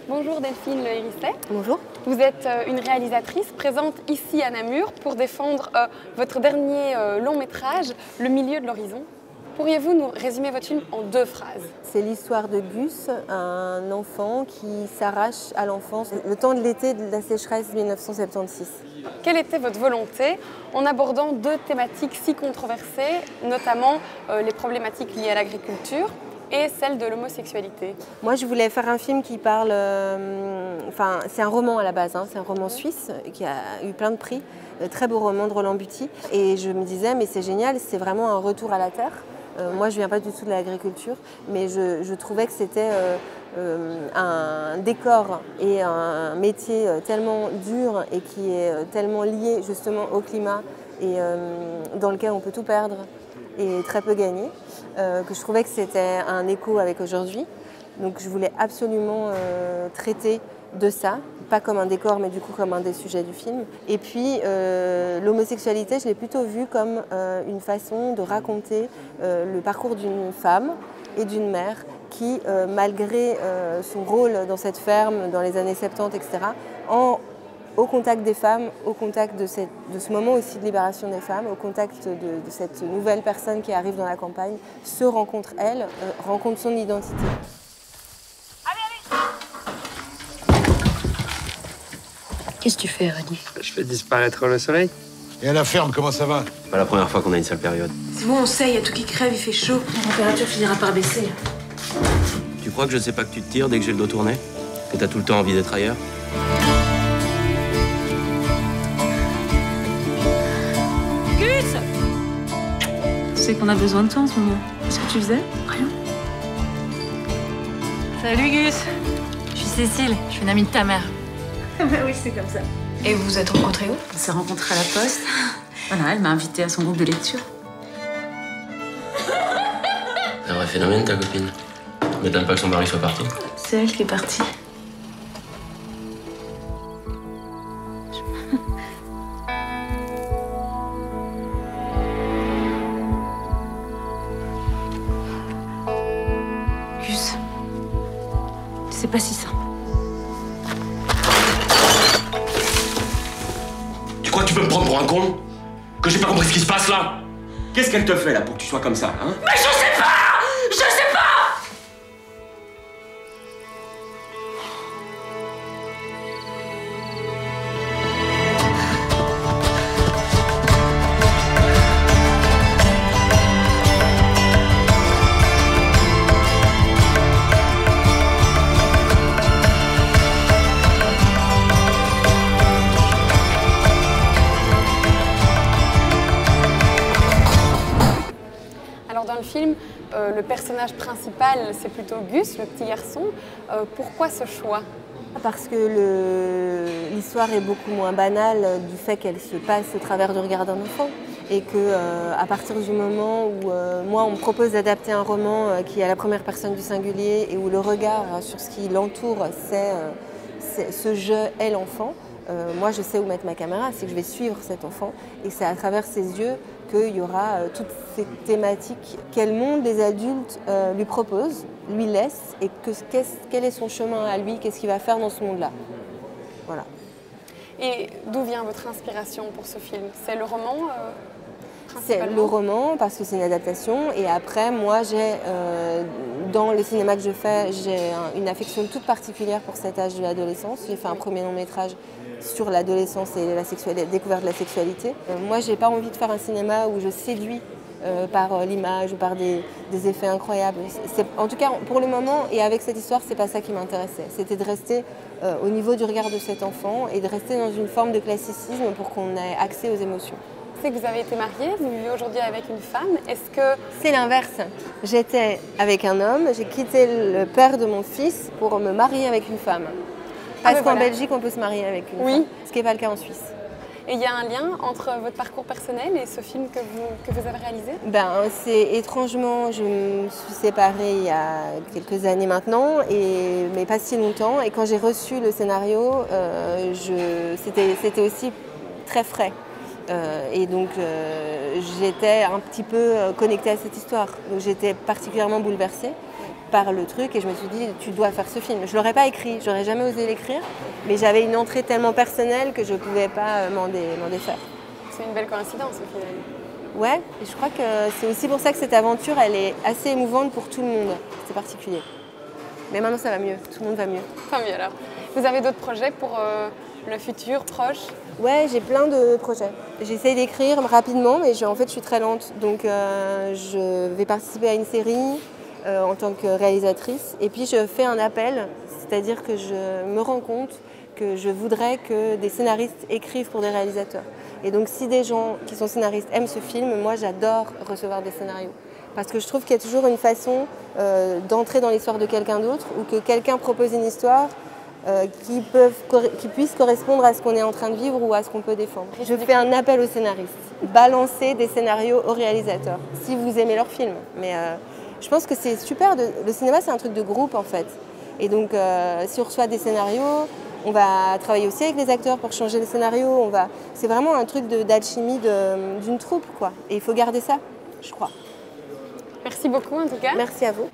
Bonjour Delphine Le Hérisset. Bonjour. Vous êtes une réalisatrice présente ici à Namur pour défendre votre dernier long métrage, Le milieu de l'horizon. Pourriez-vous nous résumer votre film en 2 phrases? C'est l'histoire de Gus, un enfant qui s'arrache à l'enfance le temps de l'été de la sécheresse 1976. Quelle était votre volonté en abordant 2 thématiques si controversées, notamment les problématiques liées à l'agriculture et celle de l'homosexualité? Moi, je voulais faire un film qui parle... c'est un roman à la base, c'est un roman suisse qui a eu plein de prix, très beau roman de Roland Buty. Et je me disais, mais c'est génial, c'est vraiment un retour à la terre. Moi, je ne viens pas du tout de l'agriculture, mais je trouvais que c'était un décor et un métier tellement dur et qui est tellement lié justement au climat et dans lequel on peut tout perdre et très peu gagner, que je trouvais que c'était un écho avec aujourd'hui. Donc je voulais absolument traiter de ça, pas comme un décor, mais du coup comme un des sujets du film. Et puis l'homosexualité, je l'ai plutôt vue comme une façon de raconter le parcours d'une femme et d'une mère qui, malgré son rôle dans cette ferme dans les années 70, etc., au contact des femmes, au contact de ce moment aussi de libération des femmes, au contact de cette nouvelle personne qui arrive dans la campagne, se rencontre elle, rencontre son identité. Qu'est-ce que tu fais, Rani? Je fais disparaître le soleil. Et à la ferme, comment ça va? C'est pas la première fois qu'on a une sale période. C'est bon, on sait, il y a tout qui crève, il fait chaud. La température finira par baisser. Tu crois que je sais pas que tu te tires dès que j'ai le dos tourné? Que t'as tout le temps envie d'être ailleurs? Gus! Tu sais qu'on a besoin de toi en ce moment. Qu'est-ce que tu faisais? Rien. Salut Gus! Je suis Cécile, je suis une amie de ta mère. Bah oui, c'est comme ça. Et vous vous êtes rencontrés où? On s'est rencontrés à la poste. Voilà, elle m'a invitée à son groupe de lecture. C'est un vrai phénomène, ta copine. M'étonne pas que son mari soit parti. C'est elle qui est partie. Gus, c'est pas si simple. Tu crois que tu peux me prendre pour un con? Que j'ai pas compris ce qui se passe là? Qu'est-ce qu'elle te fait là pour que tu sois comme ça, hein? Mais je sais pas! Je sais pas! Alors dans le film, le personnage principal, c'est plutôt Gus, le petit garçon. Pourquoi ce choix? Parce que l'histoire est beaucoup moins banale du fait qu'elle se passe au travers du regard d'un enfant. Et qu'à partir du moment où moi on me propose d'adapter un roman qui est à la première personne du singulier et où le regard sur ce qui l'entoure, c'est ce je est l'enfant, moi je sais où mettre ma caméra, c'est que je vais suivre cet enfant et c'est à travers ses yeux qu'il y aura toutes ces thématiques quel monde les adultes lui proposent, lui laissent et quel est son chemin à lui, qu'est-ce qu'il va faire dans ce monde-là. Voilà. Et d'où vient votre inspiration pour ce film? C'est le roman C'est le roman parce que c'est une adaptation et après moi dans le cinéma que je fais j'ai une affection toute particulière pour cet âge de l'adolescence. J'ai fait un premier long métrage sur l'adolescence et la découverte de la sexualité. Moi j'ai pas envie de faire un cinéma où je séduis par l'image ou par des effets incroyables. En tout cas pour le moment et avec cette histoire c'est pas ça qui m'intéressait. C'était de rester au niveau du regard de cet enfant et de rester dans une forme de classicisme pour qu'on ait accès aux émotions. Que vous avez été mariée, vous vivez aujourd'hui avec une femme. Est-ce que... C'est l'inverse. J'étais avec un homme, j'ai quitté le père de mon fils pour me marier avec une femme. Parce qu'en Belgique, on peut se marier avec une femme, ce qui n'est pas le cas en Suisse. Et il y a un lien entre votre parcours personnel et ce film que vous avez réalisé? C'est étrangement, je me suis séparée il y a quelques années maintenant, mais pas si longtemps. Et quand j'ai reçu le scénario, c'était aussi très frais. Et donc j'étais un petit peu connectée à cette histoire. Donc j'étais particulièrement bouleversée par le truc et je me suis dit tu dois faire ce film. Je ne l'aurais pas écrit, j'aurais jamais osé l'écrire, mais j'avais une entrée tellement personnelle que je ne pouvais pas m'en défaire. C'est une belle coïncidence au final. Ouais, et je crois que c'est aussi pour ça que cette aventure elle est assez émouvante pour tout le monde, c'est particulier. Mais maintenant ça va mieux, tout le monde va mieux. Tant mieux alors. Vous avez d'autres projets pour le futur proche? Ouais, j'ai plein de projets. J'essaye d'écrire rapidement, mais en fait je suis très lente. Donc je vais participer à une série en tant que réalisatrice. Et puis je fais un appel, c'est-à-dire que je me rends compte que je voudrais que des scénaristes écrivent pour des réalisateurs. Et donc si des gens qui sont scénaristes aiment ce film, moi j'adore recevoir des scénarios. Parce que je trouve qu'il y a toujours une façon d'entrer dans l'histoire de quelqu'un d'autre ou que quelqu'un propose une histoire qui puisse correspondre à ce qu'on est en train de vivre ou à ce qu'on peut défendre. Je fais un appel aux scénaristes. Balancez des scénarios aux réalisateurs, si vous aimez leur film. Mais je pense que c'est super. Le cinéma, c'est un truc de groupe en fait. Et donc si on reçoit des scénarios, on va travailler aussi avec les acteurs pour changer les scénarios. C'est vraiment un truc d'alchimie d'une troupe, quoi. Et il faut garder ça, je crois. Merci beaucoup en tout cas. Merci à vous.